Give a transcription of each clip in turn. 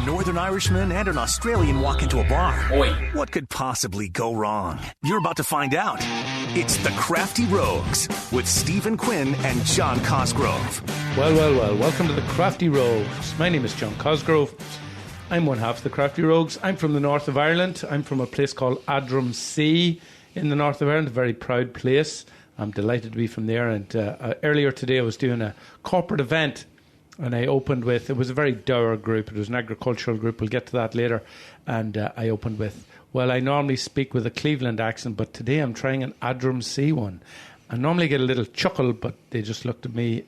Northern Irishman and an Australian walk into a bar. Oi. What could possibly go wrong? You're about to find out. It's the Crafty Rogues with Stephen Quinn and John Cosgrove. Well. Welcome to the Crafty Rogues. My name is John Cosgrove. I'm one half of the Crafty Rogues. I'm from the north of Ireland. I'm from a place called Adramsea in the north of Ireland, a very proud place. I'm delighted to be from there. And earlier today I was doing a corporate event, and I opened with, it was a very dour group. It was an agricultural group. We'll get to that later. And I opened with, well, I normally speak with a Cleveland accent, but today I'm trying an Adramsea one. I normally get a little chuckle, but they just looked at me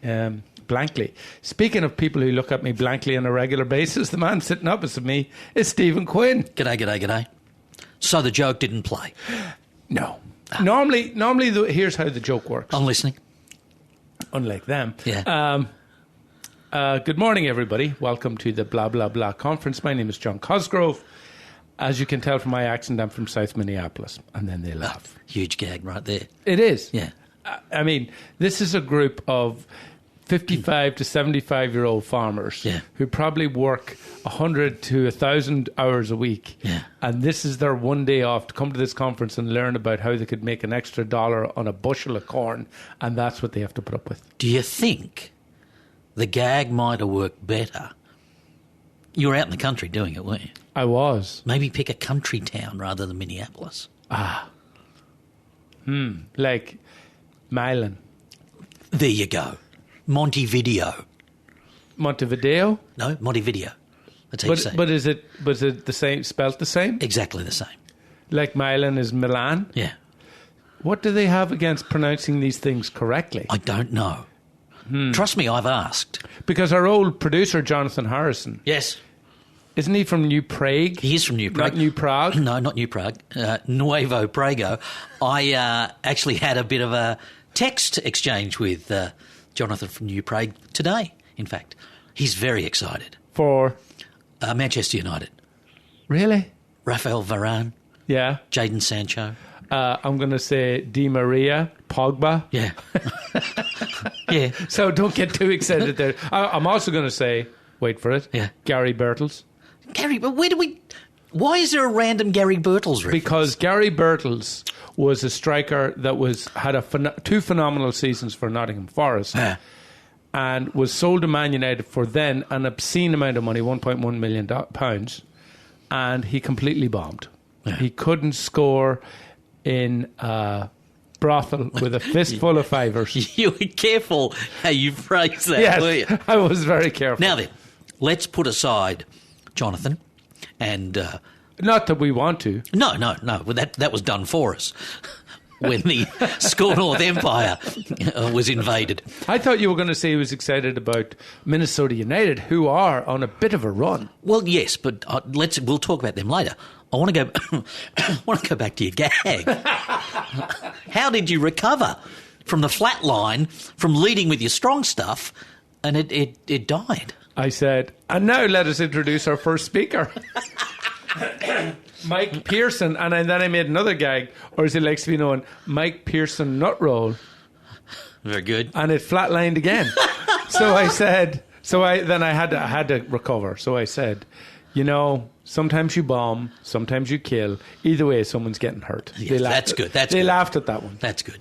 blankly. Speaking of people who look at me blankly on a regular basis, the man sitting opposite me is Stephen Quinn. G'day. So the joke didn't play? No. Normally, here's how the joke works. I'm listening. Unlike them. Yeah. Good morning, everybody. Welcome to the Blah, Blah, Blah conference. My name is John Cosgrove. As you can tell from my accent, I'm from South Minneapolis. And then they laugh. Huge gag right there. It is. Yeah. I mean, this is a group of 55 to 75-year-old farmers who probably work 100 to 1,000 hours a week. Yeah. And this is their one day off to come to this conference and learn about how they could make an extra $1 on a bushel of corn. And that's what they have to put up with. Do you think the gag might have worked better? You were out in the country doing it, weren't you? I was. Maybe pick a country town rather than Minneapolis. Like Milan. There you go. Montevideo. Montevideo? No, Montevideo. That's how you say it. But is it the same, spelt the same? Exactly the same. Like Milan is Milan? Yeah. What do they have against pronouncing these things correctly? I don't know. Trust me, I've asked. Because our old producer, Jonathan Harrison... Yes. Isn't he from New Prague? He is from New Prague. Not New Prague? No, not New Prague. Nuevo Prago. I actually had a bit of a text exchange with Jonathan from New Prague today, in fact. He's very excited. For? Manchester United. Really? Rafael Varane. Yeah. Jadon Sancho. I'm going to say Di Maria, Pogba. Yeah. Yeah. So don't get too excited there. I'm also going to say, wait for it, Gary Birtles. Gary, but why is there a random Gary Birtles reference? Because Gary Birtles was a striker that had two phenomenal seasons for Nottingham Forest and was sold to Man United for then an obscene amount of money, £1.1 million, and he completely bombed. Yeah. He couldn't score in a brothel with a fistful of fivers. You were careful how you phrase that, yes, were you? I was very careful. Now then, let's put aside Jonathan and... not that we want to. No. Well, that was done for us when the Score North Empire was invaded. I thought you were going to say he was excited about Minnesota United, who are on a bit of a run. Well, yes, but we'll talk about them later. I want to go back to your gag. How did you recover from the flat line, from leading with your strong stuff, and it died? I said, and now let us introduce our first speaker. Mike Pearson, and then I made another gag, or as he likes to be known, Mike Pearson Nutroll. Very good. And it flatlined again. So I said, I had to recover. So I said, sometimes you bomb, sometimes you kill. Either way, someone's getting hurt. Yes, that's good. They laughed at that one. That's good.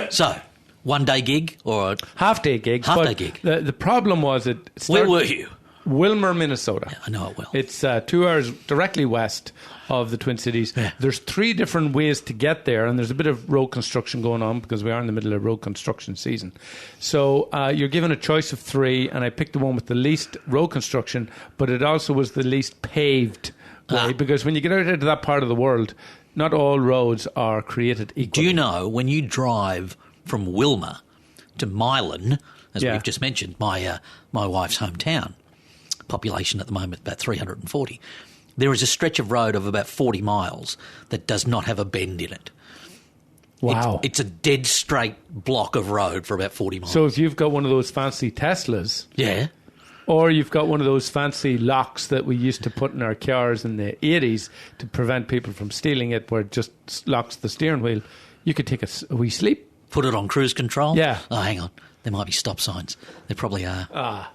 So, one-day gig or half-day gig? Half-day gig. The problem was where were you? Wilmer, Minnesota. Yeah, I know it well. It's 2 hours directly west of the Twin Cities. Yeah. There's 3 different ways to get there, and there's a bit of road construction going on because we are in the middle of road construction season. So you're given a choice of 3, and I picked the one with the least road construction, but it also was the least paved way, because when you get out into that part of the world, not all roads are created equally. Do you know, when you drive from Wilmer to Milan, as we've just mentioned, my wife's hometown, population at the moment about 340, there is a stretch of road of about 40 miles that does not have a bend in it. Wow. It's a dead straight block of road for about 40 miles. So if you've got one of those fancy Teslas... Yeah. Or you've got one of those fancy locks that we used to put in our cars in the 80s to prevent people from stealing it, where it just locks the steering wheel, you could take a wee sleep. Put it on cruise control? Yeah. Oh, hang on. There might be stop signs. There probably are.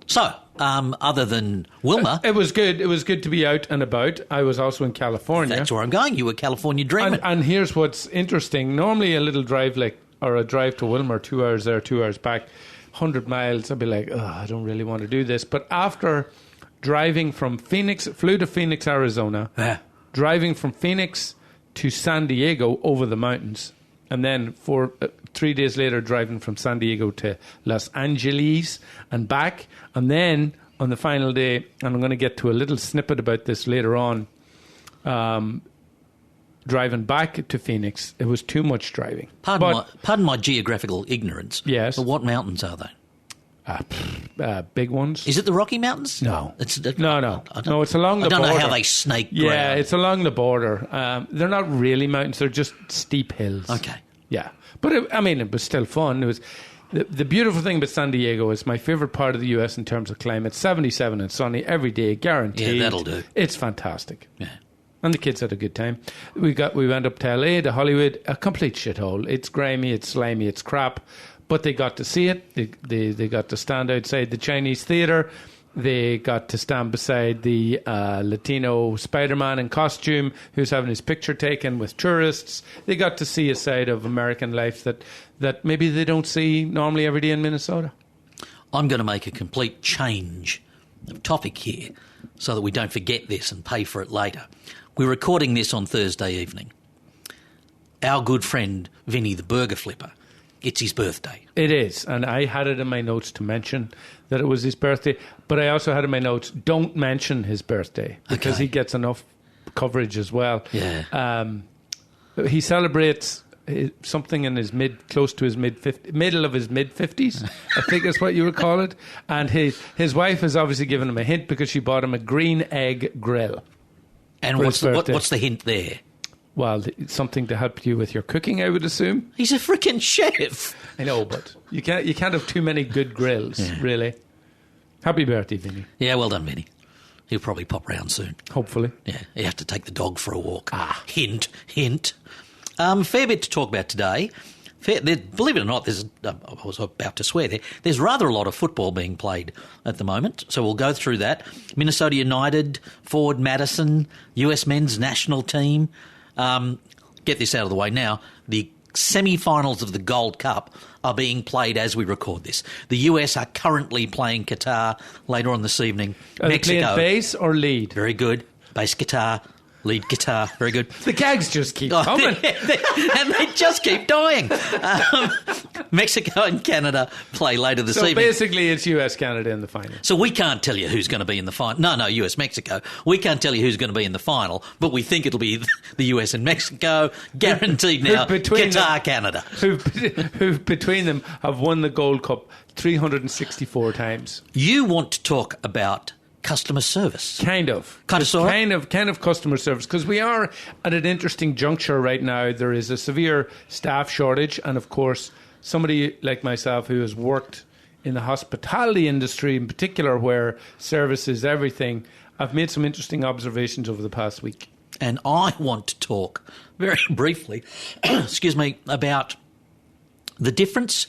So, other than Wilma... It was good. It was good to be out and about. I was also in California. That's where I'm going. You were California dreaming. And here's what's interesting. Normally a little drive or a drive to Wilmer, 2 hours there, 2 hours back, 100 miles, I'd be like, I don't really want to do this. But after driving from Phoenix, flew to Phoenix, Arizona, driving from Phoenix to San Diego over the mountains, and then 3 days later driving from San Diego to Los Angeles and back, and then on the final day, and I'm going to get to a little snippet about this later on, driving back to Phoenix, it was too much driving. Pardon my geographical ignorance. Yes. But what mountains are they? Big ones. Is it the Rocky Mountains? No. No, it's along the border. I don't know how they snake ground. Yeah, it's along the border. They're not really mountains, they're just steep hills. Okay. Yeah. But it was still fun. It was the beautiful thing about San Diego is my favourite part of the US in terms of climate. 77 and sunny every day, guaranteed. Yeah, that'll do. It's fantastic. Yeah. And the kids had a good time. We went up to LA, to Hollywood, a complete shithole. It's grimy, it's slimy, it's crap. But they got to see it. They got to stand outside the Chinese theatre. They got to stand beside the Latino Spider-Man in costume who's having his picture taken with tourists. They got to see a side of American life that maybe they don't see normally every day in Minnesota. I'm going to make a complete change of topic here so that we don't forget this and pay for it later. We're recording this on Thursday evening. Our good friend Vinny the Burger Flipper, it's his birthday. It is, and I had it in my notes to mention that it was his birthday, but I also had in my notes, don't mention his birthday, because he gets enough coverage as well. Yeah. He celebrates something in his close to his middle of his mid-50s, I think is what you would call it, and his wife has obviously given him a hint because she bought him a green egg grill. And what's the hint there? Well, something to help you with your cooking, I would assume. He's a freaking chef. I know, but you can't have too many good grills, really. Happy birthday, Vinny. Yeah, well done, Vinny. He'll probably pop round soon. Hopefully. Yeah, you have to take the dog for a walk. Hint. Fair bit to talk about today. Believe it or not, I was about to swear there. There's rather a lot of football being played at the moment, so we'll go through that. Minnesota United, Forward Madison, US men's national team. Get this out of the way now. The semi-finals of the Gold Cup are being played as we record this. The US are currently playing Qatar later on this evening. Are Mexico. They playing bass or lead? Very good. Bass guitar. Lead guitar, very good. The gags just keep coming. And they just keep dying. Mexico and Canada play later this evening. So basically it's US-Canada in the final. So we can't tell you who's going to be in the final. No, US-Mexico. We can't tell you who's going to be in the final, but we think it'll be the US and Mexico. Guaranteed now. Qatar, Canada. Who between them have won the Gold Cup 364 times. You want to talk about customer service. Kind of customer service, because we are at an interesting juncture right now. There is a severe staff shortage, and of course somebody like myself who has worked in the hospitality industry in particular, where service is everything, I've made some interesting observations over the past week. And I want to talk very briefly about the difference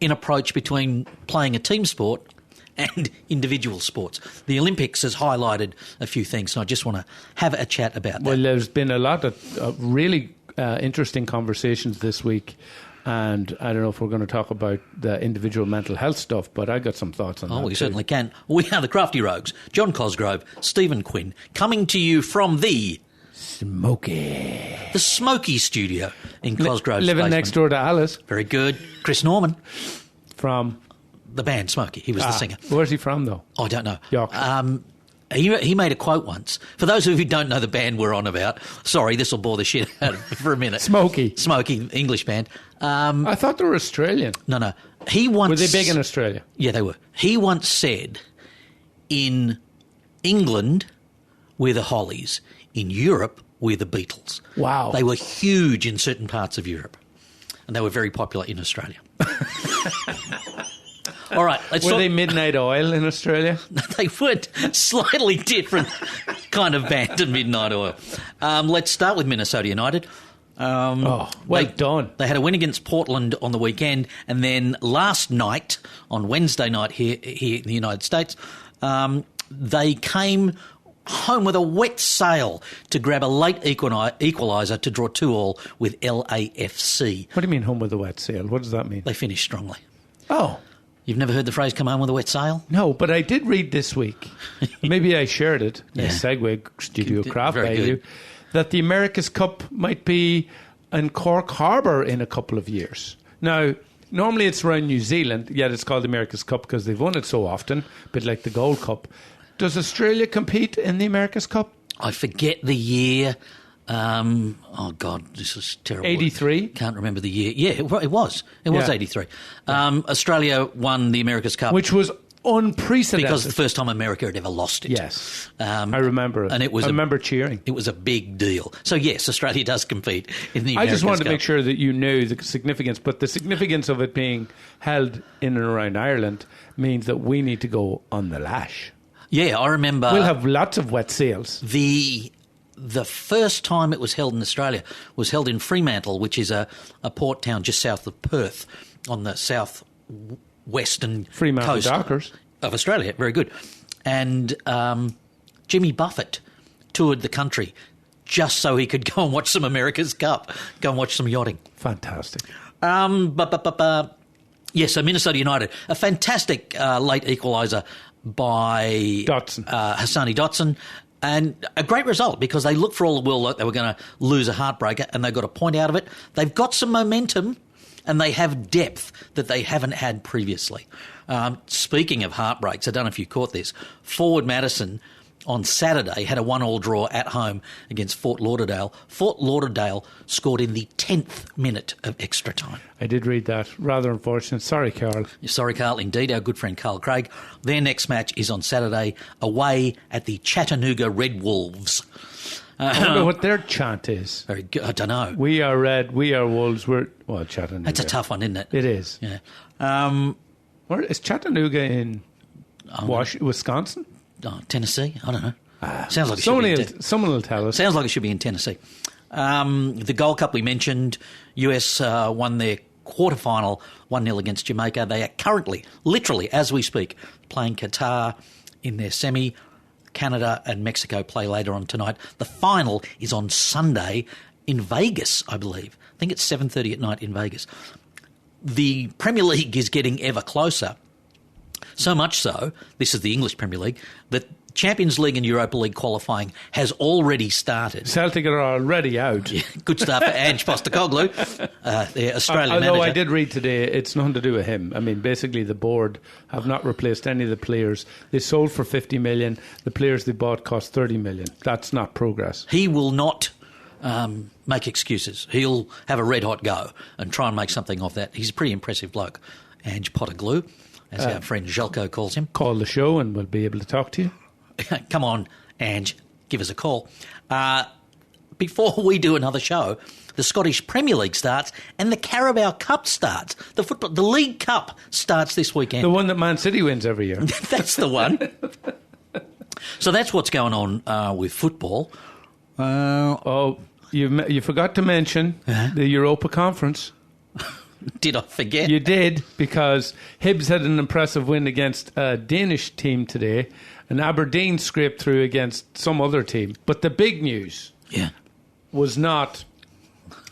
in approach between playing a team sport and individual sports. The Olympics has highlighted a few things, and I just want to have a chat about that. Well, there's been a lot of really interesting conversations this week, and I don't know if we're going to talk about the individual mental health stuff, but I got some thoughts on that. Oh, we too. certainly can. We are the Crafty Rogues, John Cosgrove, Stephen Quinn, coming to you from the Smoky Studio in Cosgrove's living basement. next door to Alice. Very good. Chris Norman. From the band Smokey. He was the singer. Where's he from, though? I don't know. Yorkshire. He made a quote once. For those of you who don't know the band we're on about, sorry, this will bore the shit out of you for a minute. Smokey, English band. I thought they were Australian. No. He once... Were they big in Australia? Yeah, they were. He once said, in England, we're the Hollies. In Europe, we're the Beatles. Wow. They were huge in certain parts of Europe. And they were very popular in Australia. All right, Were they Midnight Oil in Australia? They weren't. Slightly different kind of band than Midnight Oil. Let's start with Minnesota United. Well done. They had a win against Portland on the weekend, and then last night, on Wednesday night here in the United States, they came home with a wet sail to grab a late equaliser to draw 2-2 with LAFC. What do you mean home with a wet sail? What does that mean? They finished strongly. Oh. You've never heard the phrase come home with a wet sail? No, but I did read this week. Maybe I shared it. Yeah. Segue, Studio Craft Very by good. you. That the America's Cup might be in Cork Harbour in a couple of years. Now, normally it's around New Zealand, yet it's called the America's Cup because they've won it so often, a bit like the Gold Cup. Does Australia compete in the America's Cup? I forget the year. Oh, God, this is terrible. 83? Can't remember the year. Yeah, it was. It was 83. Australia won the America's Cup. Which was unprecedented. Because the first time America had ever lost it. Yes. I remember it. And I remember cheering. It was a big deal. So, yes, Australia does compete in the America's Cup. I just wanted to make sure that you knew the significance, but the significance of it being held in and around Ireland means that we need to go on the lash. Yeah, I remember. We'll have lots of wet sails. The first time it was held in Australia was held in Fremantle, which is a port town just south of Perth on the southwestern coast Dockers of Australia. Very good. And Jimmy Buffett toured the country just so he could go and watch some America's Cup, go and watch some yachting. Fantastic. Yes, so Minnesota United, a fantastic late equaliser by Dotson. Hassani Dotson. And a great result because they looked for all the world like they were going to lose a heartbreaker and they got a point out of it. They've got some momentum and they have depth that they haven't had previously. Speaking of heartbreaks, I don't know if you caught this, Forward Madison on Saturday had a 1-1 draw at home against Fort Lauderdale. Fort Lauderdale scored in the 10th minute of extra time. I did read that. Rather unfortunate. Sorry, Carl. Sorry, Carl. Indeed, our good friend Carl Craig. Their next match is on Saturday away at the Chattanooga Red Wolves. I wonder what their chant is. Very good. I don't know. We are red, we are wolves, well, Chattanooga. That's a tough one, isn't it? It is. Yeah. Where is Chattanooga in Wisconsin? Tennessee? I don't know. Sounds like someone will tell us. Sounds like it should be in Tennessee. The Gold Cup we mentioned, US won their quarterfinal 1-0 against Jamaica. They are currently, literally, as we speak, playing Qatar in their semi. Canada and Mexico play later on tonight. The final is on Sunday in Vegas, I believe. I think it's 7:30 at night in Vegas. The Premier League is getting ever closer. So much so, this is the English Premier League, that Champions League and Europa League qualifying has already started. Celtic are already out. Yeah, good stuff for Ange Postecoglou, the Australian manager. Although I did read today, it's nothing to do with him. I mean, basically the board have not replaced any of the players. They sold for 50 million. The players they bought cost 30 million. That's not progress. He will not make excuses. He'll have a red-hot go and try and make something of that. He's a pretty impressive bloke, Ange Postecoglou, as our friend Željko calls him. Call the show and we'll be able to talk to you. Come on, Ange, give us a call. Before we do another show, the Scottish Premier League starts and the Carabao Cup starts. The League Cup starts this weekend. The one that Man City wins every year. That's the one. So that's what's going on with football. You forgot to mention the Europa Conference. Did I forget? You did, because Hibs had an impressive win against a Danish team today, and Aberdeen scraped through against some other team. But the big news was not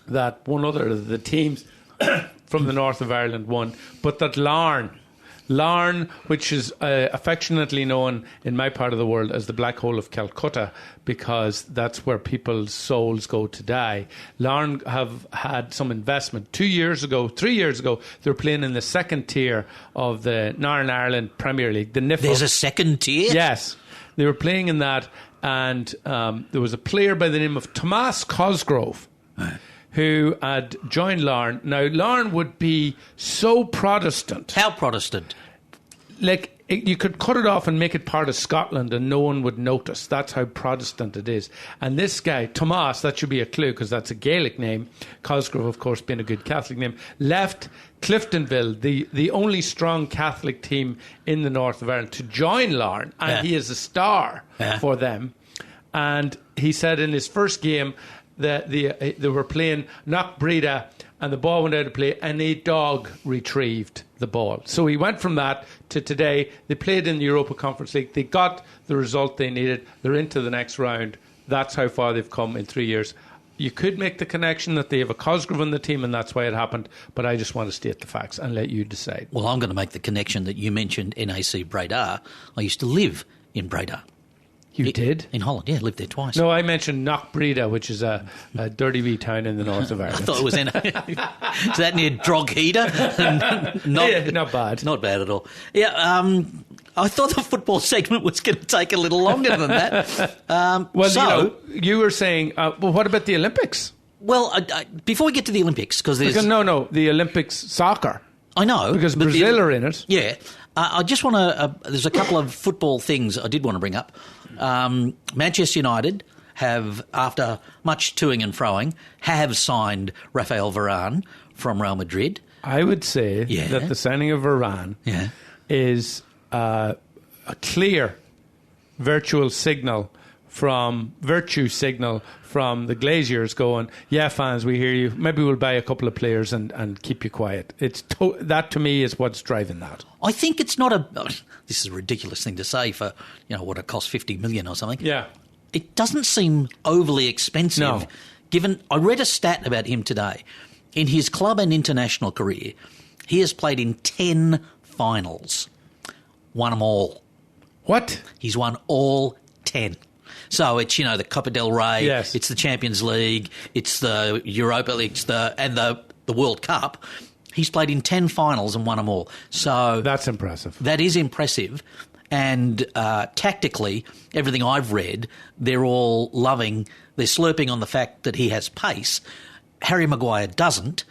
that one other of the teams from the north of Ireland won, but that Larne, which is affectionately known in my part of the world as the Black Hole of Calcutta, because that's where people's souls go to die. Larne have had some investment. 3 years ago, they were playing in the second tier of the Northern Ireland Premier League, the NIFL. There's a second tier? Yes. They were playing in that, and there was a player by the name of Tomas Cosgrove, who had joined Larne. Now, Larne would be so Protestant. How Protestant? Like, you could cut it off and make it part of Scotland and no one would notice. That's how Protestant it is. And this guy, Tomas, that should be a clue because that's a Gaelic name. Cosgrove, of course, being a good Catholic name, left Cliftonville, the only strong Catholic team in the north of Ireland, to join Larne. And he is a star for them. And he said in his first game, they were playing Knock Breda, and the ball went out of play, and a dog retrieved the ball. So he went from that to today. They played in the Europa Conference League. They got the result they needed. They're into the next round. That's how far they've come in 3 years. You could make the connection that they have a Cosgrove in the team and that's why it happened, but I just want to state the facts and let you decide. Well, I'm going to make the connection that you mentioned NAC Breda. I used to live in Breda. You did? In Holland, yeah, lived there twice. No, I mentioned Knock Breda, which is a dirty wee town in the north of Ireland. I thought it was in... Is that near Drogheda? Not bad. Not bad at all. Yeah, I thought the football segment was going to take a little longer than that. You were saying, what about the Olympics? Well, before we get to the Olympics, because there's... No, the Olympics soccer. I know. Because Brazil are in it. Yeah. I just want to... there's a couple of football things I did want to bring up. Manchester United have, after much toing and froing, have signed Rafael Varane from Real Madrid. I would say that the signing of Varane is a clear virtue signal from the Glaziers going, yeah, fans, we hear you. Maybe we'll buy a couple of players and keep you quiet. That to me is what's driving that. I think it's not this is a ridiculous thing to say for, what it costs 50 million or something. Yeah. It doesn't seem overly expensive. No. Given, I read a stat about him today. In his club and international career, he has played in 10 finals. Won them all. What? He's won all 10. So it's, the Copa del Rey, yes. It's the Champions League, it's the Europa League, and the World Cup. He's played in 10 finals and won them all. So that's impressive. That is impressive. And tactically, everything I've read, they're all they're slurping on the fact that he has pace. Harry Maguire doesn't,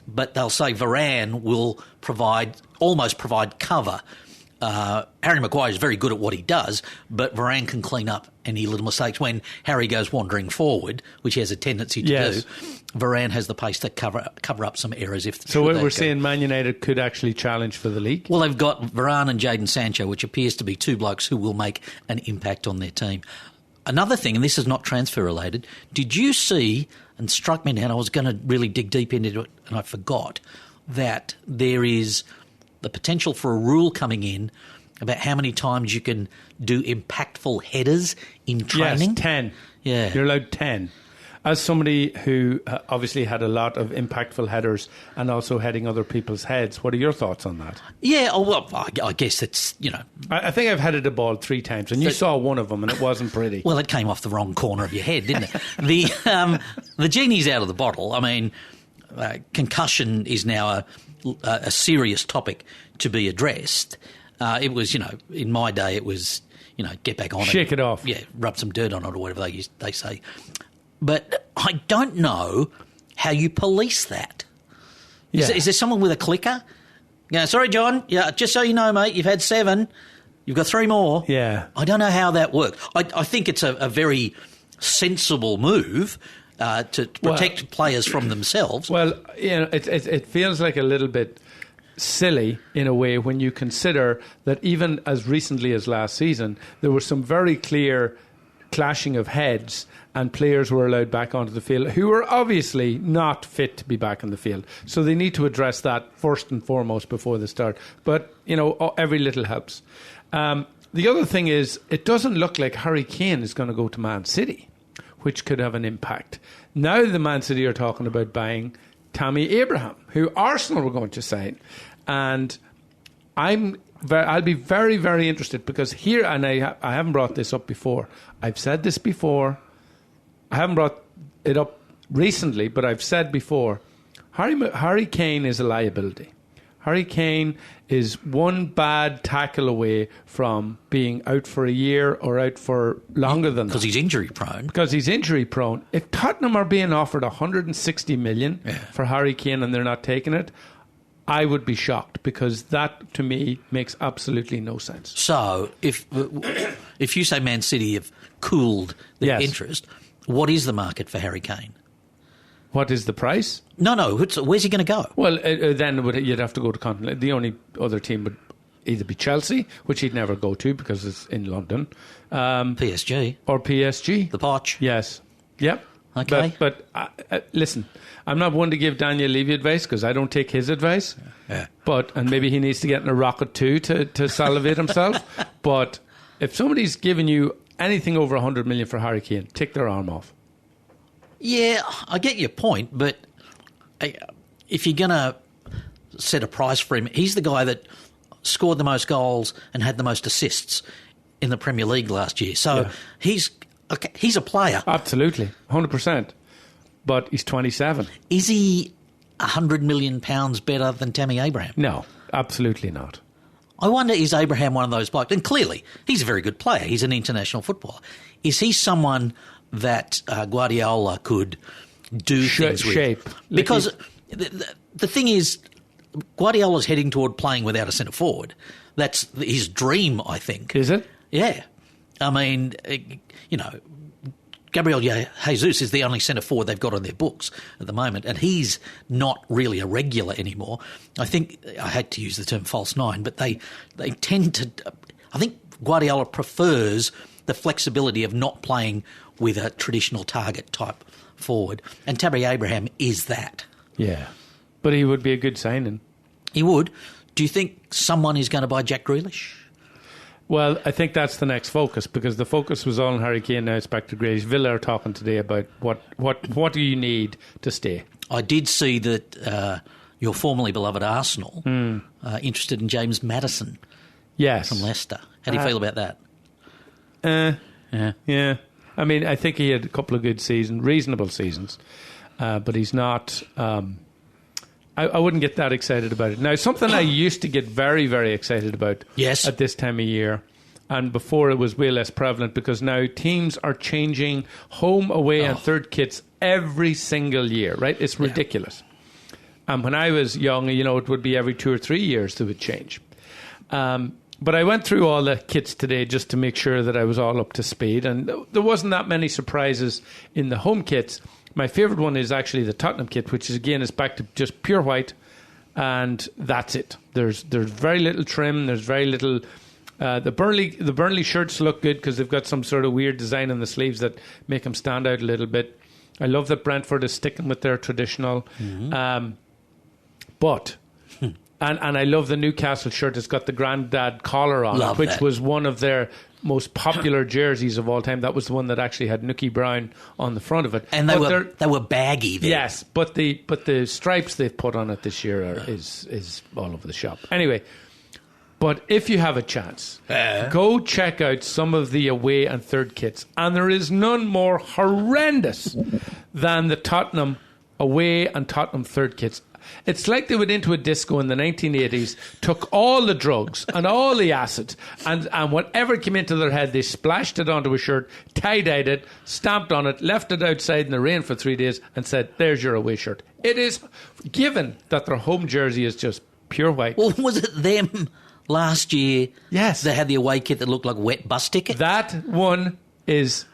but they'll say Varane will almost provide cover. Harry Maguire is very good at what he does, but Varane can clean up any little mistakes. When Harry goes wandering forward, which he has a tendency to do, Varane has the pace to cover up some errors. So what we're saying, Man United could actually challenge for the league? Well, they've got Varane and Jadon Sancho, which appears to be two blokes who will make an impact on their team. Another thing, and this is not transfer related, did you see, and struck me down, I was going to really dig deep into it and I forgot, that there is the potential for a rule coming in about how many times you can do impactful headers in training. Yes, 10. Yeah. You're allowed 10. As somebody who obviously had a lot of impactful headers and also heading other people's heads, what are your thoughts on that? Yeah, well, I guess it's, I think I've headed a ball 3 times, and you saw one of them, and it wasn't pretty. Well, it came off the wrong corner of your head, didn't it? The genie's out of the bottle. I mean, concussion is now a serious topic to be addressed. It was, in my day, it was, get back on it. Shake it off. Yeah, rub some dirt on it or whatever they say. But I don't know how you police that. Yeah. Is there someone with a clicker? Yeah, sorry, John. Yeah, just so you know, mate, you've had 7. You've got 3 more. Yeah. I don't know how that works. I think it's a very sensible move to protect players from themselves. Well, it feels like a little bit silly in a way when you consider that even as recently as last season, there was some very clear clashing of heads and players were allowed back onto the field who were obviously not fit to be back on the field. So they need to address that first and foremost before they start. But, every little helps. The other thing is, it doesn't look like Harry Kane is going to go to Man City, which could have an impact. Now the Man City are talking about buying Tammy Abraham, who Arsenal were going to sign. And I'll be very, very interested because here, and I haven't brought this up before. I've said this before. I haven't brought it up recently, but I've said before, Harry Kane is a liability. Harry Kane is one bad tackle away from being out for a year or out for longer than that. Because he's injury prone. Because he's injury prone. If Tottenham are being offered 160 million for Harry Kane and they're not taking it, I would be shocked because that, to me, makes absolutely no sense. So, if you say Man City have cooled their interest, what is the market for Harry Kane? What is the price? No. Where's he going to go? Well, then you'd have to go to continent. The only other team would either be Chelsea, which he'd never go to because it's in London. PSG. Or PSG. The Poch. Yes. Yep. Okay. But listen, I'm not one to give Daniel Levy advice because I don't take his advice. Yeah. And maybe he needs to get in a rocket too to salivate himself. But if somebody's giving you anything over 100 million for Harry Kane, take their arm off. Yeah, I get your point, but if you're going to set a price for him, he's the guy that scored the most goals and had the most assists in the Premier League last year. So he's a player. Absolutely, 100%. But he's 27. Is he £100 million better than Tammy Abraham? No, absolutely not. I wonder, is Abraham one of those blokes? And clearly, he's a very good player. He's an international footballer. Is he someone that Guardiola could do things with? Shape. Because the thing is, Guardiola's heading toward playing without a centre forward. That's his dream, I think. Is it? Yeah. I mean, Gabriel Jesus is the only centre forward they've got on their books at the moment, and he's not really a regular anymore. I think, I hate to use the term false nine, but they tend to, I think Guardiola prefers the flexibility of not playing with a traditional target type forward, and Tammy Abraham is that. Yeah, but he would be a good signing. He would. Do you think someone is going to buy Jack Grealish? Well, I think that's the next focus, because the focus was on Harry Kane. Now it's back to Grealish. Villa are talking today about what do you need to stay. I did see that your formerly beloved Arsenal interested in James Maddison. Yes, from Leicester. How do you feel about that? Yeah. I mean, I think he had a couple of good seasons, reasonable seasons, but he's not. I wouldn't get that excited about it. Now, something I used to get very, very excited about at this time of year, and before it was way less prevalent, because now teams are changing home, away and third kits every single year, right? It's ridiculous. And when I was young, it would be every 2 or 3 years they would change. But I went through all the kits today just to make sure that I was all up to speed, and there wasn't that many surprises in the home kits. My favourite one is actually the Tottenham kit, which is back to just pure white, and that's it. There's very little trim. There's very little. The Burnley shirts look good because they've got some sort of weird design on the sleeves that make them stand out a little bit. I love that Brentford is sticking with their traditional. And I love the Newcastle shirt. It's got the Grandad collar on it, which was one of their most popular jerseys of all time. That was the one that actually had Nookie Brown on the front of it. And they were baggy then. Yes, but the stripes they've put on it this year is all over the shop. Anyway, but if you have a chance, go check out some of the away and third kits. And there is none more horrendous than the Tottenham away and Tottenham third kits. It's like they went into a disco in the 1980s, took all the drugs and all the acid, and whatever came into their head, they splashed it onto a shirt, tie-dyed it, stamped on it, left it outside in the rain for 3 days, and said, there's your away shirt. It is, given that their home jersey is just pure white. Well, was it them last year? Yes. They had the away kit that looked like a wet bus ticket? That one is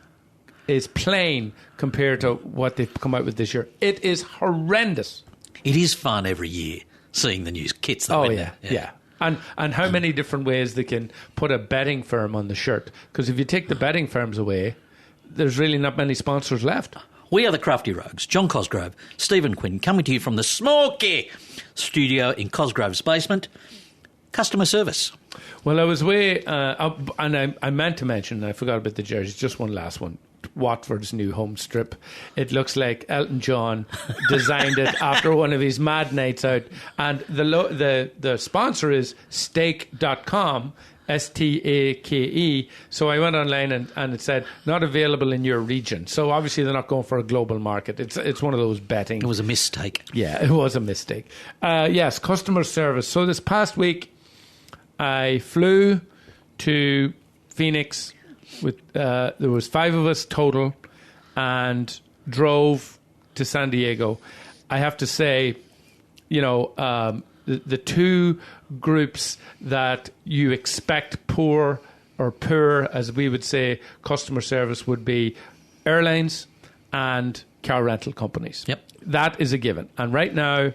plain compared to what they've come out with this year. It is horrendous. It is fun every year seeing the new kits. Yeah. And how many different ways they can put a betting firm on the shirt. Because if you take the betting firms away, there's really not many sponsors left. We are the Crafty Rogues. John Cosgrove, Stephen Quinn, coming to you from the Smoky studio in Cosgrove's basement. Customer service. Well, I was away, and I meant to mention, I forgot about the jerseys, just one last one. Watford's new home strip. It looks like Elton John designed it after one of his mad nights out. And the sponsor is stake.com, Stake. So I went online and it said, not available in your region. So obviously they're not going for a global market. It's one of those betting. It was a mistake. Yeah, it was a mistake. Yes, customer service. So this past week, I flew to Phoenix with there was 5 of us total, and drove to San Diego. I have to say, the two groups that you expect poor, as we would say, customer service would be airlines and car rental companies. Yep. That is a given. And right now,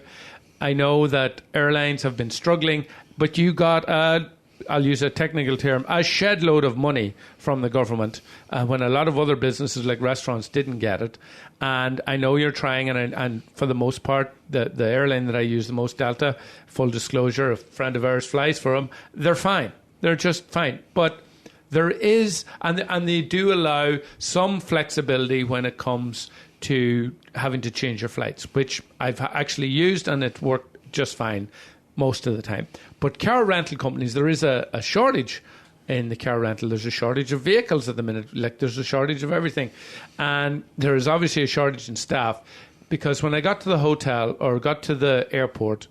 I know that airlines have been struggling, but you got I'll use a technical term, a shed load of money from the government when a lot of other businesses like restaurants didn't get it. And I know you're trying, and for the most part, the airline that I use the most, Delta, full disclosure, a friend of ours flies for them, they're fine. They're just fine. But there is, and they do allow some flexibility when it comes to having to change your flights, which I've actually used, and it worked just fine most of the time. But car rental companies, there is a shortage in the car rental. There's a shortage of vehicles at the minute. Like, there's a shortage of everything. And there is obviously a shortage in staff, because when I got to the hotel or got to the airport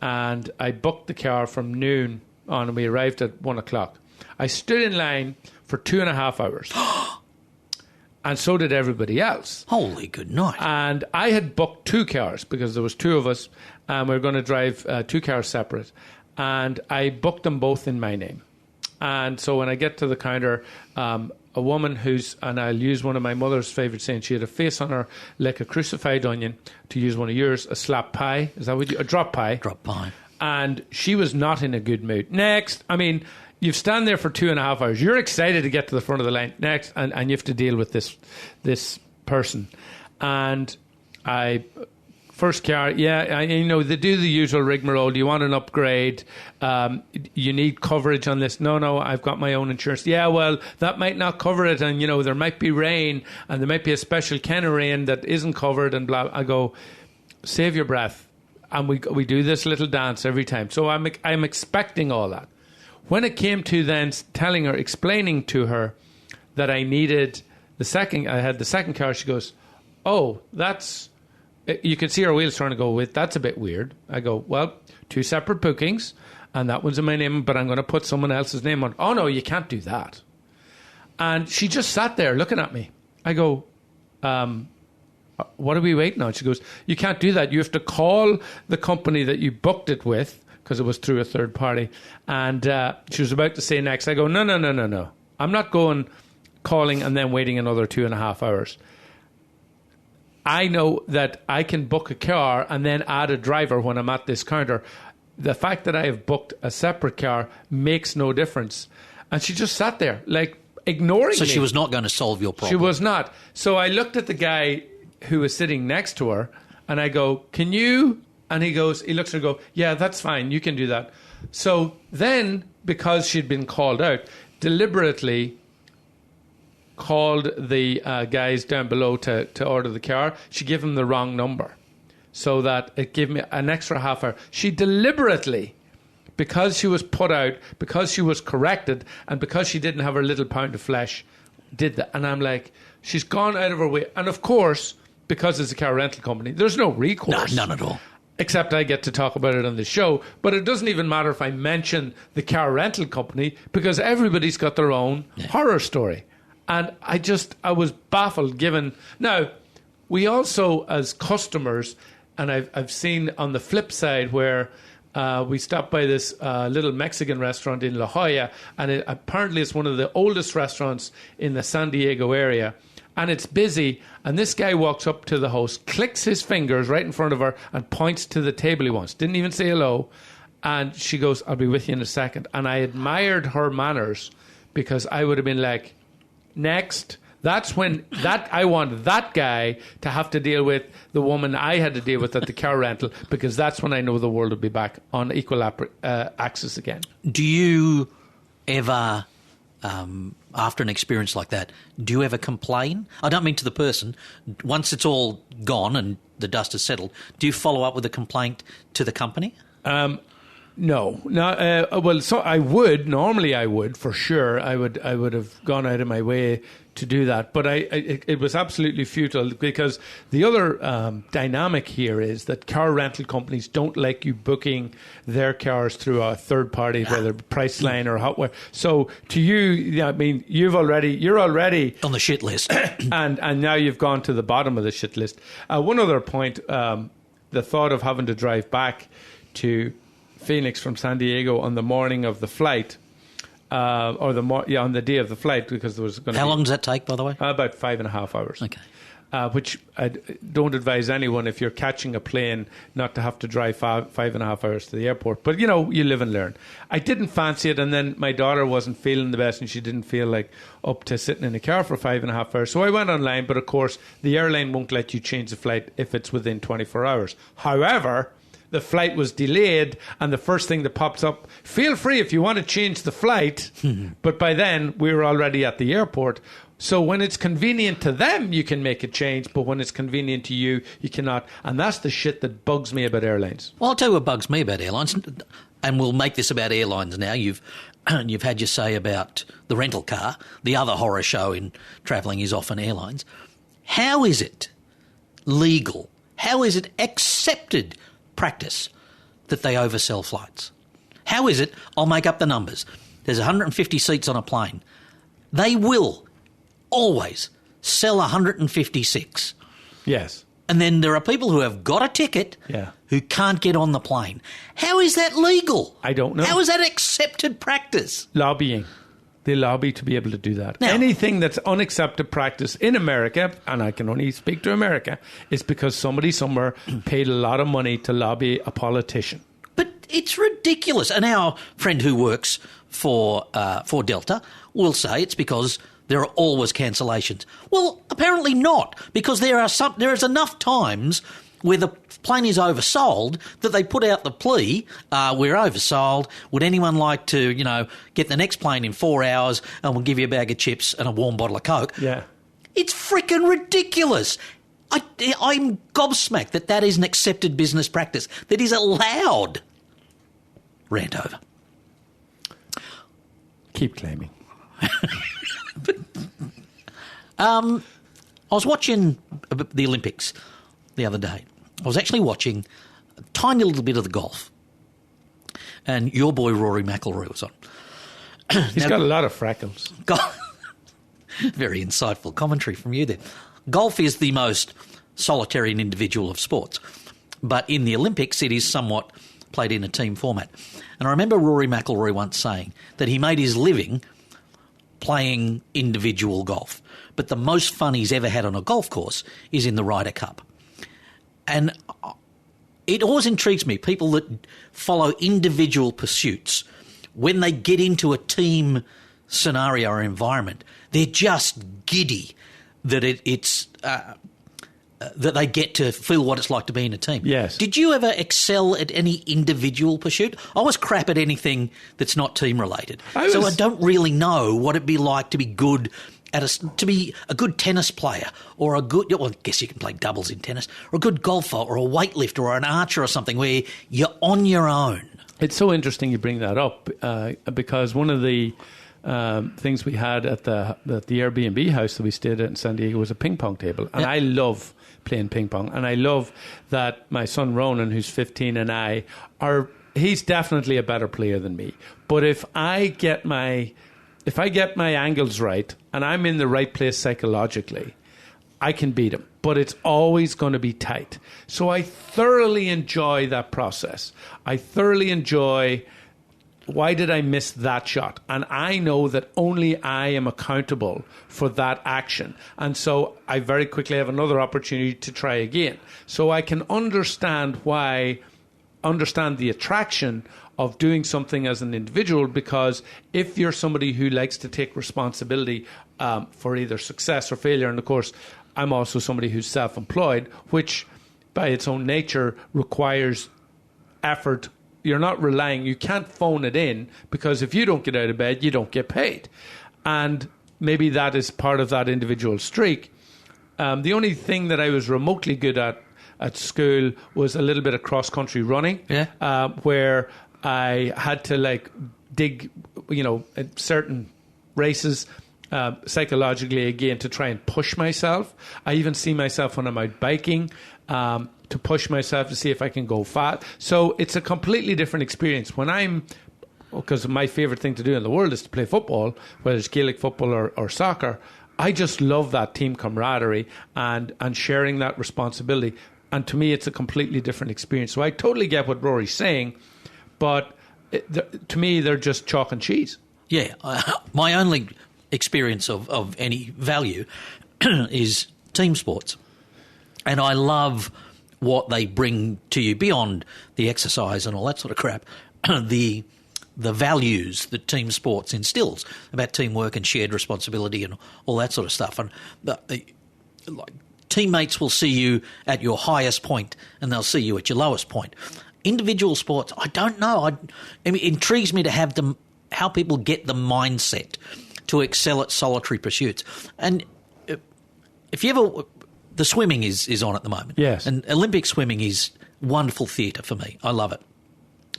and I booked the car from noon on and we arrived at 1 o'clock, I stood in line for 2.5 hours. And so did everybody else. Holy good night. And I had booked 2 cars because there was 2 of us and we were going to drive 2 cars separate. And I booked them both in my name. And so when I get to the counter, a woman who's, and I'll use one of my mother's favourite sayings, she had a face on her like a crucified onion, to use one of yours, a slap pie. Is that what you, a drop pie? Drop pie. And she was not in a good mood. Next, I mean, you've stand there for 2.5 hours. You're excited to get to the front of the line. Next, and you have to deal with this person. And first car, you know, they do the usual rigmarole. Do you want an upgrade? You need coverage on this. No, I've got my own insurance. Yeah, well, that might not cover it. And, you know, there might be rain and there might be a special kind of rain that isn't covered and blah. I go, save your breath. And we do this little dance every time. So I'm expecting all that. When it came to then explaining to her that I needed I had the second car, she goes, oh, that's, you can see her wheels trying to go with, that's a bit weird. I go, well, 2 separate bookings, and that one's in my name, but I'm going to put someone else's name on. Oh, no, you can't do that. And she just sat there looking at me. I go, what are we waiting on? She goes, you can't do that. You have to call the company that you booked it with, because it was through a third party. And she was about to say next. I go, no. I'm not calling and then waiting another 2.5 hours. I know that I can book a car and then add a driver when I'm at this counter. The fact that I have booked a separate car makes no difference. And she just sat there, like, ignoring me. So she was not going to solve your problem. She was not. So I looked at the guy who was sitting next to her, and I go, can you? And he looks at her and goes, yeah, that's fine. You can do that. So then, because she'd been called out, deliberately called the guys down below to order the car. She gave them the wrong number so that it gave me an extra half hour. She deliberately, because she was put out, because she was corrected, and because she didn't have her little pound of flesh, did that. And I'm like, she's gone out of her way. And of course, because it's a car rental company, there's no recourse. No, none at all. Except I get to talk about it on the show. But it doesn't even matter if I mention the car rental company, because everybody's got their own horror story. And I was baffled given. Now, we also, as customers, and I've seen on the flip side where we stopped by this little Mexican restaurant in La Jolla, and apparently it's one of the oldest restaurants in the San Diego area. And it's busy, and this guy walks up to the host, clicks his fingers right in front of her, and points to the table he wants. Didn't even say hello. And she goes, I'll be with you in a second. And I admired her manners, because I would have been like, next. That's when I want that guy to have to deal with the woman I had to deal with at the car rental, because that's when I know the world will be back on equal access again. Do you ever... after an experience like that, do you ever complain? I don't mean to the person. Once it's all gone and the dust has settled, do you follow up with a complaint to the company? No. Well, so I would. Normally I would, for sure. I would have gone out of my way to do that. But it was absolutely futile, because the other dynamic here is that car rental companies don't like you booking their cars through a third party, whether Priceline or Hotwire. So to you, I mean, you're already on the shit list, and now you've gone to the bottom of the shit list. One other point: the thought of having to drive back to Phoenix from San Diego on the morning of the flight. On the day of the flight, because there was going to How long does that take, by the way? About 5.5 hours. Okay. which I don't advise anyone if you're catching a plane not to have to drive 5.5 hours to the airport. But, you live and learn. I didn't fancy it, and then my daughter wasn't feeling the best, and she didn't feel like up to sitting in a car for 5.5 hours. So I went online, but of course, the airline won't let you change the flight if it's within 24 hours. However, the flight was delayed, and the first thing that pops up, feel free if you want to change the flight. But by then, we were already at the airport. So when it's convenient to them, you can make a change, but when it's convenient to you, you cannot. And that's the shit that bugs me about airlines. Well, I'll tell you what bugs me about airlines, and we'll make this about airlines now. You've had your say about the rental car. The other horror show in travelling is often airlines. How is it legal? How is it accepted practice that they oversell flights? How is it? I'll make up the numbers. There's 150 seats on a plane. They will always sell 156. Yes. And then there are people who have got a ticket who can't get on the plane. How is that legal? I don't know. How is that accepted practice? Lobbying. They lobby to be able to do that. Now, anything that's unaccepted practice in America, and I can only speak to America, is because somebody somewhere paid a lot of money to lobby a politician. But it's ridiculous. And our friend who works for Delta will say it's because there are always cancellations. Well, apparently not, because there is enough times where the plane is oversold that they put out the plea, we're oversold, would anyone like to, get the next plane in 4 hours and we'll give you a bag of chips and a warm bottle of Coke. Yeah. It's freaking ridiculous. I'm gobsmacked that is an accepted business practice, that is allowed. Rant over. Keep claiming. I was watching the Olympics the other day. I was actually watching a tiny little bit of the golf. And your boy Rory McIlroy was on. He's got a lot of freckles. Very insightful commentary from you there. Golf is the most solitary and individual of sports. But in the Olympics, it is somewhat played in a team format. And I remember Rory McIlroy once saying that he made his living playing individual golf. But the most fun he's ever had on a golf course is in the Ryder Cup. And it always intrigues me, people that follow individual pursuits, when they get into a team scenario or environment, they're just giddy that that they get to feel what it's like to be in a team. Yes. Did you ever excel at any individual pursuit? I was crap at anything that's not team related. So I don't really know what it'd be like to be good to be a good tennis player, or I guess you can play doubles in tennis, or a good golfer, or a weightlifter, or an archer, or something where you're on your own. It's so interesting you bring that up because one of the things we had at the Airbnb house that we stayed at in San Diego was a ping pong table, and I love playing ping pong, and I love that my son Ronan, who's 15, and he's definitely a better player than me. But if I get my angles right and I'm in the right place psychologically, I can beat him. But it's always going to be tight. So I thoroughly enjoy that process. I thoroughly enjoy, why did I miss that shot? And I know that only I am accountable for that action. And so I very quickly have another opportunity to try again. So I can understand the attraction of doing something as an individual, because if you're somebody who likes to take responsibility for either success or failure, and of course I'm also somebody who's self-employed, which by its own nature requires effort. You can't phone it in, because if you don't get out of bed, you don't get paid. And maybe that is part of that individual streak. The only thing that I was remotely good at school was a little bit of cross-country running, where I had to dig, at certain races psychologically again to try and push myself. I even see myself when I'm out biking to push myself to see if I can go fast. So it's a completely different experience. Because my favourite thing to do in the world is to play football, whether it's Gaelic football or soccer. I just love that team camaraderie and sharing that responsibility. And to me, it's a completely different experience. So I totally get what Rory's saying, but to me, they're just chalk and cheese. Yeah. My only experience of any value is team sports. And I love what they bring to you beyond the exercise and all that sort of crap, the values that team sports instills about teamwork and shared responsibility and all that sort of stuff. And like, teammates will see you at your highest point and they'll see you at your lowest point. Individual sports, I don't know. It intrigues me to have how people get the mindset to excel at solitary pursuits. And if you ever... The swimming is on at the moment. Yes. And Olympic swimming is wonderful theatre for me. I love it.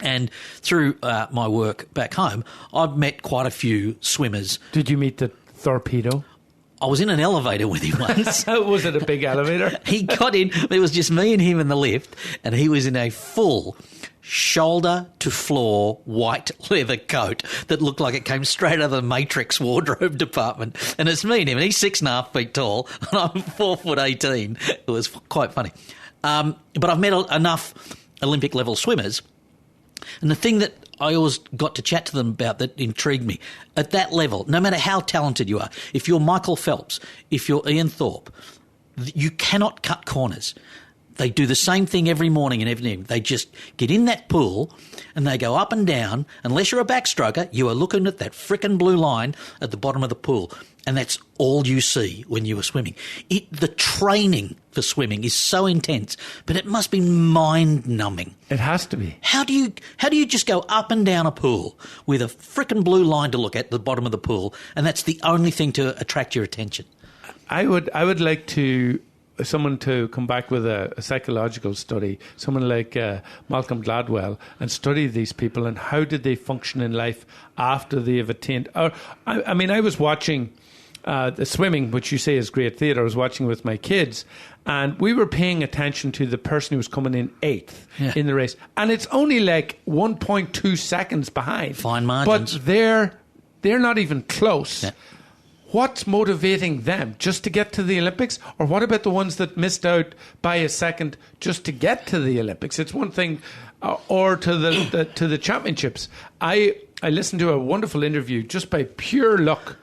And through my work back home, I've met quite a few swimmers. Did you meet the torpedo? I was in an elevator with him once. Was it a big elevator? He got in. There was just me and him in the lift, and he was in a full shoulder-to-floor white leather coat that looked like it came straight out of the Matrix wardrobe department. And it's me and him, and he's 6.5 feet tall, and I'm 4'18". It was quite funny. But I've met enough Olympic-level swimmers, and the thing that I always got to chat to them about that intrigued me, at that level, no matter how talented you are, if you're Michael Phelps, if you're Ian Thorpe, you cannot cut corners. They do the same thing every morning and evening. They just get in that pool and they go up and down. Unless you're a backstroker, you are looking at that frickin' blue line at the bottom of the pool. And that's all you see when you are swimming. The training for swimming is so intense, but it must be mind-numbing. It has to be. How do you just go up and down a pool with a frickin' blue line to look at the bottom of the pool, and that's the only thing to attract your attention? I would like someone to come back with a psychological study, someone like Malcolm Gladwell, and study these people and how did they function in life after they have attained. I was watching the swimming, which you say is great theatre. I was watching with my kids, and we were paying attention to the person who was coming in 8th in the race, and it's only like 1.2 seconds behind. Fine margins. But they're not even close. Yeah. What's motivating them? Just to get to the Olympics? Or what about the ones that missed out by a second just to get to the Olympics? It's one thing, or to the championships. I listened to a wonderful interview just by pure luck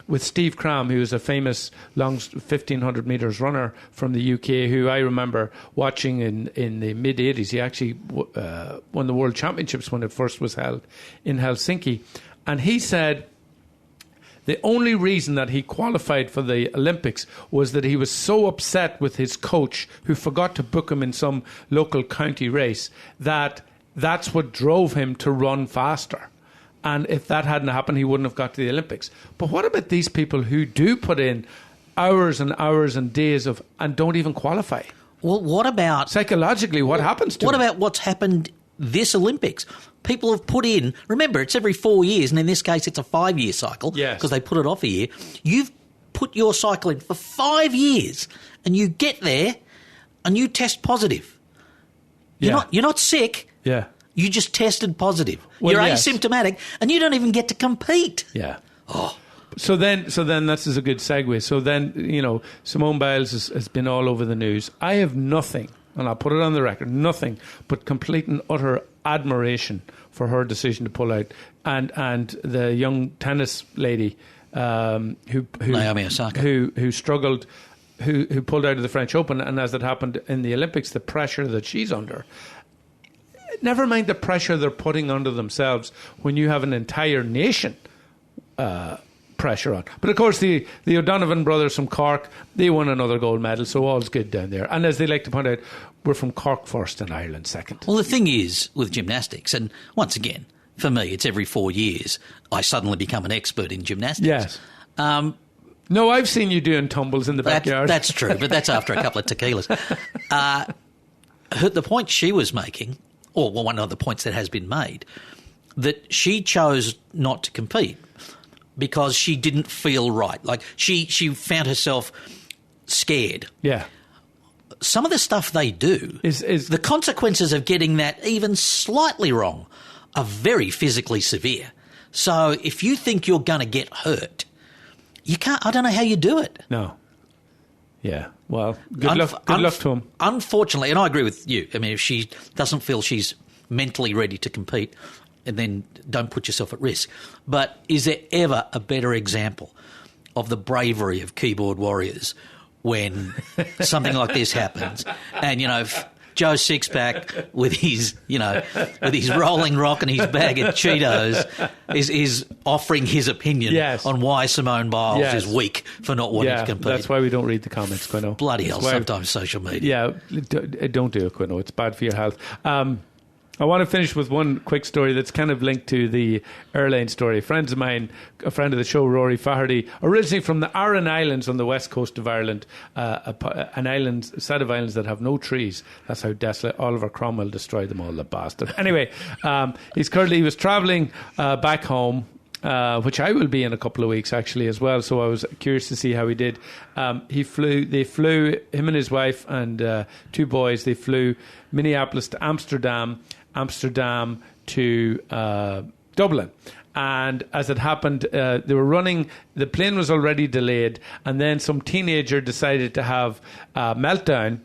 with Steve Cram, who is a famous long 1,500 metres runner from the UK, who I remember watching in the mid-'80s. He actually won the World Championships when it first was held in Helsinki. And he said the only reason that he qualified for the Olympics was that he was so upset with his coach, who forgot to book him in some local county race, that's what drove him to run faster. And if that hadn't happened, he wouldn't have got to the Olympics. But what about these people who do put in hours and hours and days and don't even qualify? Well, what about... Psychologically, what happens to them? What about what's happened this Olympics? People have put in... Remember, it's every 4 years, and in this case, it's a 5-year cycle. Yes. Because they put it off a year. You've put your cycle in for 5 years, and you get there, and you test positive. You're not sick. Yeah. You just tested positive. Well, you're yes. asymptomatic, and you don't even get to compete. Yeah. Oh. So then this is a good segue. So then, Simone Biles has been all over the news. I have nothing, and I'll put it on the record, nothing but complete and utter admiration for her decision to pull out. And the young tennis lady who Naomi Osaka, who struggled, who pulled out of the French Open, and as it happened in the Olympics, the pressure that she's under. Never mind the pressure they're putting under themselves when you have an entire nation pressure on. But of course, the O'Donovan brothers from Cork, they won another gold medal, so all's good down there. And as they like to point out, we're from Cork first and Ireland second. Well, the thing is with gymnastics, and once again, for me, it's every 4 years I suddenly become an expert in gymnastics. Yes. No, I've seen you doing tumbles in the backyard. That's true, but that's after a couple of tequilas. The point she was making, or one of the points that has been made, that she chose not to compete because she didn't feel right. Like she found herself scared. Yeah. Some of the stuff they do, is the consequences of getting that even slightly wrong are very physically severe. So if you think you're going to get hurt, you can't. I don't know how you do it. No. Yeah. Well, good luck to him. Unfortunately, and I agree with you. I mean, if she doesn't feel she's mentally ready to compete, and then don't put yourself at risk. But is there ever a better example of the bravery of keyboard warriors when something like this happens. And, Joe Sixpack with his Rolling Rock and his bag of Cheetos is offering his opinion on why Simone Biles is weak for not wanting to compete. That's why we don't read the comments, Quino. Bloody hell, sometimes social media. Yeah, don't do it, Quino. It's bad for your health. I want to finish with one quick story that's kind of linked to the airline story. Friends of mine, a friend of the show, Rory Faherty, originally from the Aran Islands on the west coast of Ireland, a set of islands that have no trees. That's how desolate. Oliver Cromwell destroyed them all, the bastard. Anyway, he was travelling back home, which I will be in a couple of weeks actually as well. So I was curious to see how he did. They flew, him and his wife and 2 boys, they flew Minneapolis to Amsterdam to Dublin. And as it happened, they were running, the plane was already delayed, and then some teenager decided to have a meltdown.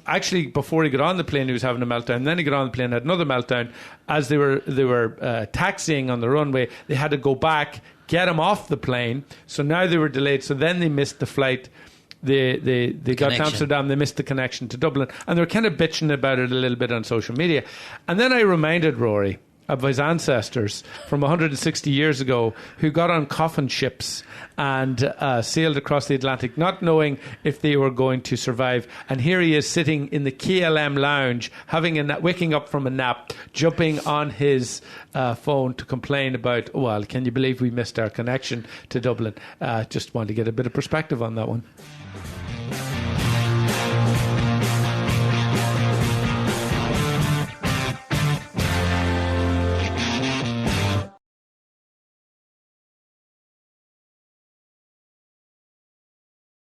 Actually, before he got on the plane, he was having a meltdown. Then he got on the plane, had another meltdown. As they were taxiing on the runway, they had to go back, get him off the plane. So now they were delayed. So then they missed the flight. They got to Amsterdam, they missed the connection to Dublin, and they were kind of bitching about it a little bit on social media. And then I reminded Rory of his ancestors from 160 years ago who got on coffin ships and sailed across the Atlantic, not knowing if they were going to survive. And here he is sitting in the KLM lounge, waking up from a nap, jumping on his phone to complain about, can you believe we missed our connection to Dublin? Just want to get a bit of perspective on that one.